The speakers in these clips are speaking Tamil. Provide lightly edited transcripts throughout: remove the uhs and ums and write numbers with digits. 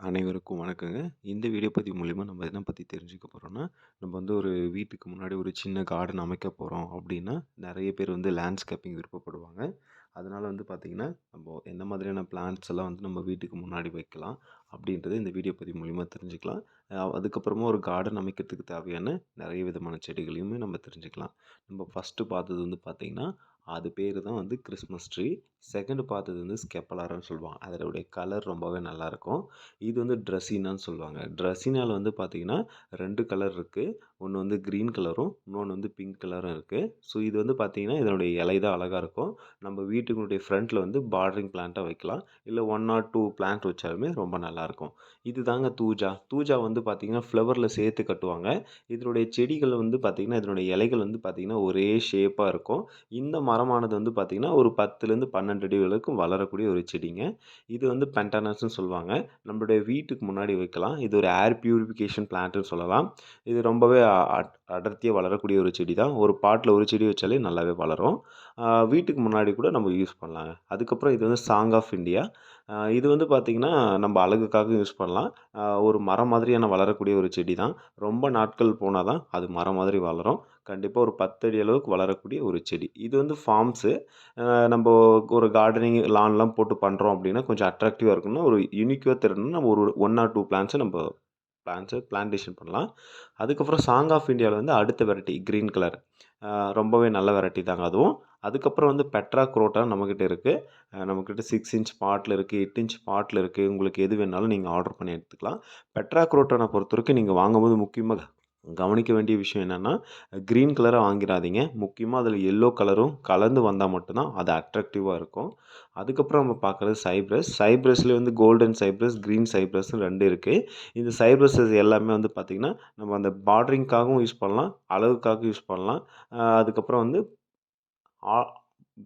அனைவருக்கும் வணக்கங்க. இந்த வீடியோ பதிவு மூலியமா நம்ம என்ன பத்தி தெரிஞ்சுக்க போறோம்னா, நம்ம வந்து ஒரு வீட்டுக்கு முன்னாடி ஒரு சின்ன கார்டன் அமைக்க போறோம் அப்டின்னா, நெறைய பேர் வந்து லேண்ட்ஸ்கேப்பிங் விருப்பப்படுவாங்க. அதனால வந்து பார்த்தீங்கன்னா, நம்ம எந்த மாதிரியான பிளான்ட்ஸ் எல்லாம் வந்து நம்ம வீட்டுக்கு முன்னாடி வைக்கலாம் அப்டின்றத இந்த வீடியோ பதிவு மூலியமா தெரிஞ்சுக்கலாம். அதுக்கப்புறமா ஒரு கார்டன் அமைக்கிறதுக்கு தேவையான நெறைய விதமான செடிகளையுமே நம்ம தெரிஞ்சுக்கலாம். நம்ம ஃபர்ஸ்ட்டு பார்த்தது வந்து பார்த்தீங்கன்னா, அது பேரு தான் வந்து கிறிஸ்மஸ் ட்ரீ. 2ண்டு பார்த்தது வந்து ஸ்கெப்பலாரான்னு சொல்லுவாங்க. அதனுடைய கலர் ரொம்பவே நல்லாயிருக்கும். இது வந்து ட்ரெஸ்ஸினான்னு சொல்லுவாங்க. ட்ரெஸ்ஸினால வந்து பார்த்தீங்கன்னா, 2 கலர் இருக்கு. ஒண்ணு வந்து கிரீன் கலரும், இன்னொன்னு வந்து பிங்க் கலரும் இருக்கு. ஸோ இது வந்து பார்த்தீங்கன்னா, இதனுடைய இலை தான் அழகா இருக்கும். நம்ம வீட்டுக்குடைய ஃப்ரண்ட்ல வந்து பார்டரிங் பிளான்ட்டா வைக்கலாம். இல்ல 1 ஆர் 2 பிளான்ட் வச்சாலுமே ரொம்ப நல்லாயிருக்கும். இது தாங்க தூஜா. தூஜா வந்து பார்த்தீங்கன்னா, ஃப்ளவர்ல சேர்த்து கட்டுவாங்க. இதனுடைய செடிகள் வந்து பார்த்தீங்கன்னா, இதனுடைய இலைகள் வந்து பார்த்தீங்கன்னா, ஒரே ஷேப்பா இருக்கும். இந்த மரமானது வந்து பார்த்தீங்கன்னா, ஒரு 10லேருந்து 12 அடி வரைக்கும் வளரக்கூடிய ஒரு செடிங்க. இது வந்து பென்டானஸ்ன்னு சொல்லுவாங்க. நம்மளுடைய வீட்டுக்கு முன்னாடி வைக்கலாம். இது ஒரு ஏர் பியூரிஃபிகேஷன் பிளான்ட்ன்னு சொல்லலாம். இது ரொம்பவே அடர்த்தியா வளரக்கூடிய ஒரு செடி தான். ஒரு பாட்ல ஒரு செடி வச்சாலே நல்லாவே வளரும். வீட்டுக்கு முன்னாடி கூட நம்ம யூஸ் பண்ணலாங்க. அதுக்கப்புறம் இது வந்து சாங் ஆஃப் இண்டியா. இது வந்து பார்த்தீங்கன்னா, நம்ம அழகுக்காக யூஸ் பண்ணலாம். ஒரு மரம் மாதிரியான வளரக்கூடிய ஒரு செடி தான். ரொம்ப நாட்கள் போனா தான் அது மரம் மாதிரி வளரும். கண்டிப்பா ஒரு 10 அடி அளவுக்கு வளரக்கூடிய ஒரு செடி. இது வந்து ஃபார்ம்ஸு. நம்ப ஒரு கார்டனிங் லான்லாம் போட்டு பண்ணுறோம் அப்படின்னா, கொஞ்சம் அட்ராக்டிவா இருக்கணும்னா, ஒரு யூனிக்கா தெரியணும்னா நம்ம ஒரு 1 ஆர் 2 பிளான்ட்ஸ நம்ப பிளான்டேஷன் பண்ணலாம். அதுக்கப்புறம் சாங் ஆஃப் இண்டியால வந்து அடுத்த வெரைட்டி கிரீன் கலர். அ ரொம்பவே நல்ல வெரைட்டி தாங்க அதுவும். அதுக்கப்புறம் வந்து பெட்ரா குரோட்டா நம்மகிட்ட இருக்கு. நம்மகிட்ட 6 இன்ச் பாட்ல இருக்கு, 8 இன்ச் பாட்ல இருக்கு. உங்களுக்கு எது வேணாலும் நீங்க ஆர்டர் பண்ணி எடுத்துக்கலாம். பெட்ரா குரோட்டன பொறுத்தவரைக்கும் நீங்க வாங்கும்போது முக்கியமா கவனிக்க வேண்டிய விஷயம் என்னன்னா, கிரீன் கலரா வாங்கிறாதீங்க. முக்கியமா அதில எல்லோ கலரும் கலந்து வந்தா மட்டும் தான் அது அட்ராக்டிவா இருக்கும். அதுக்கப்புறம் நம்ம பார்க்குறது சைப்ரஸ். சைப்ரஸ்லயே வந்து கோல்டன் சைப்ரஸ், கிரீன் சைப்ரஸ்ன்னு 2 இருக்கு. இந்த சைப்ரஸஸ் எல்லாமே வந்து பார்த்தீங்கன்னா, நம்ம அந்த பார்டரிங்க்காகவும் யூஸ் பண்ணலாம், அழகுக்காக யூஸ் பண்ணலாம். அதுக்கப்புறம் வந்து ஆ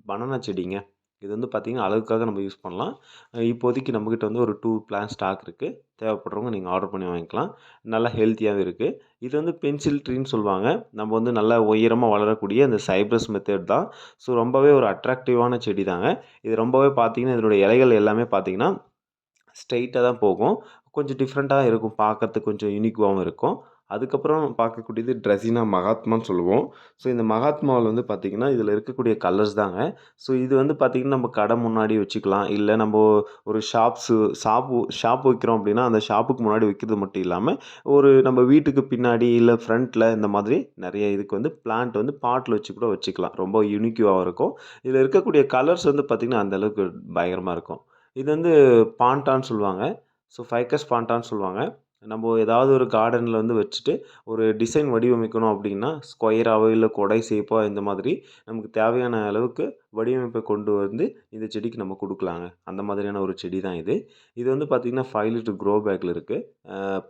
பனானா செடிங்க. இது வந்து பார்த்தீங்கன்னா, அழகுக்காக நம்ம யூஸ் பண்ணலாம். இப்போதைக்கு நம்மகிட்ட வந்து ஒரு 2 பிளான்ட் ஸ்டாக் இருக்கு. தேவைப்படுறவங்க நீங்க ஆர்டர் பண்ணி வாங்கிக்கலாம். நல்லா ஹெல்த்தியாவே இருக்கு. இது வந்து பென்சில் ட்ரீன்னு சொல்லுவாங்க. நம்ம வந்து நல்லா உயரமா வளரக்கூடிய அந்த சைப்ரஸ் மெத்தட் தான். ஸோ ரொம்பவே ஒரு அட்ராக்டிவான செடி தாங்க. இது ரொம்பவே பார்த்தீங்கன்னா, இதனுடைய இலைகள் எல்லாமே பார்த்தீங்கன்னா, ஸ்ட்ரெயிட்டா தான் போகும். கொஞ்சம் டிஃப்ரெண்ட்டா இருக்கும். பார்க்கறதுக்கு கொஞ்சம் யூனிக்காவும் இருக்கும். அதுக்கப்புறம் பார்க்கக்கூடியது ட்ரெஸினா மகாத்மான்னு சொல்லுவோம். ஸோ இந்த மகாத்மாவுல வந்து பார்த்தீங்கன்னா, இதில இருக்கக்கூடிய கலர்ஸ் தாங்க. ஸோ இது வந்து பார்த்தீங்கன்னா, நம்ம கடை முன்னாடி வச்சுக்கலாம். இல்ல நம்போ ஒரு ஷாப் வைக்கிறோம் அப்டின்னா, அந்த ஷாப்புக்கு முன்னாடி வைக்கிறது மட்டும் இல்லாம, ஒரு நம்ம வீட்டுக்கு பின்னாடி இல்ல ஃப்ரண்ட்ல இந்த மாதிரி நெறைய இதுக்கு வந்து பிளான்ட் வந்து பாட்ல வச்சு கூட வச்சுக்கலாம். ரொம்ப யூனிக்காவும் இருக்கும். இதில இருக்கக்கூடிய கலர்ஸ் வந்து பார்த்தீங்கன்னா, அந்த அளவுக்கு பயங்கரமா இருக்கும். இது வந்து பாண்டான்னு சொல்லுவாங்க. ஸோ ஃபைக்கஸ் பாண்டான்னு சொல்லுவாங்க. நம்போ ஏதாவது ஒரு கார்டன்ல வந்து வச்சுட்டு, ஒரு டிசைன் வடிவமைக்கணும் அப்டின்னா, ஸ்கொயராவோ இல்ல கொடை ஷேப்பா இந்த மாதிரி நமக்கு தேவையான அளவுக்கு வடிவமைப்ப கொண்டு வந்து இந்த செடிக்கு நம்ம குடுக்கலாங்க. அந்த மாதிரியான ஒரு செடி தான் இது. இது வந்து பார்த்தீங்கன்னா, 5 லிட்டர் க்ரோ பேக்ல இருக்கு.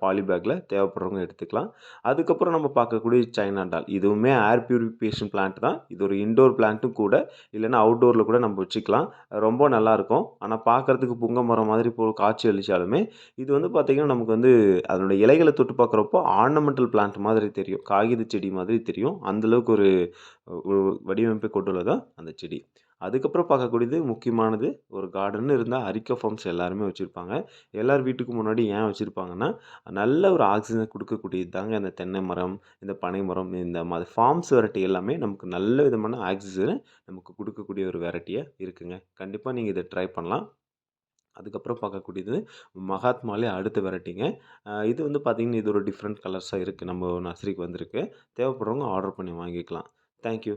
பாலி பேக்ல தேவைப்படுறவங்க எடுத்துக்கலாம். அதுக்கப்புறம் நம்ம பார்க்கக்கூடிய சைனா டால். இதுவுமே ஏர் பியூரிஃபிகேஷன் பிளான்ட் தான். இது ஒரு இன்டோர் பிளான்ட்டும் கூட. இல்லன்னா அவுட்டோர்ல கூட நம்ம வச்சுக்கலாம். ரொம்ப நல்லாயிருக்கும். ஆனா பார்க்கறதுக்கு புங்க மரம் மாதிரி காட்சி அளிச்சாலுமே, இது வந்து பார்த்தீங்கன்னா, நமக்கு வந்து அதனுடைய இலைகள தொட்டு பார்க்குறப்போ ஆர்னமெண்டல் பிளான்ட் மாதிரி தெரியும். காகித செடி மாதிரி தெரியும். அந்த அளவுக்கு ஒரு ஒரு வடிவமைப்பை கொண்டுள்ளது தான் அந்த செடி. அதுக்கப்புறம் பார்க்கக்கூடியது முக்கியமானது, ஒரு கார்டன்னு இருந்தா அரிக்கா ஃபார்ம்ஸ் எல்லாருமே வச்சிருப்பாங்க. எல்லார் வீட்டுக்கு முன்னாடி ஏன் வச்சிருப்பாங்கன்னா, நல்ல ஒரு ஆக்ஸிஜன் குடுக்கக்கூடியது தாங்க அந்த தென்னை மரம், இந்த பனை மரம், இந்த மாதிரி ஃபார்ம்ஸ் வெரைட்டி எல்லாமே நமக்கு நல்ல விதமான ஆக்ஸிஜன நமக்கு குடுக்கக்கூடிய ஒரு வெரைட்டியா இருக்குங்க. கண்டிப்பா நீங்க இத ட்ரை பண்ணலாம். அதுக்கப்புறம் பார்க்கக்கூடியது மகாத்மாலே அடுத்த வெரைட்டிங்க. இது வந்து பார்த்தீங்கன்னா, இது ஒரு டிஃப்ரெண்ட் கலர்ஸா இருக்கு. நம்ம நர்சரிக்கு வந்திருக்கு. தேவைப்படுறவங்க ஆர்டர் பண்ணி வாங்கிக்கலாம். Thank you.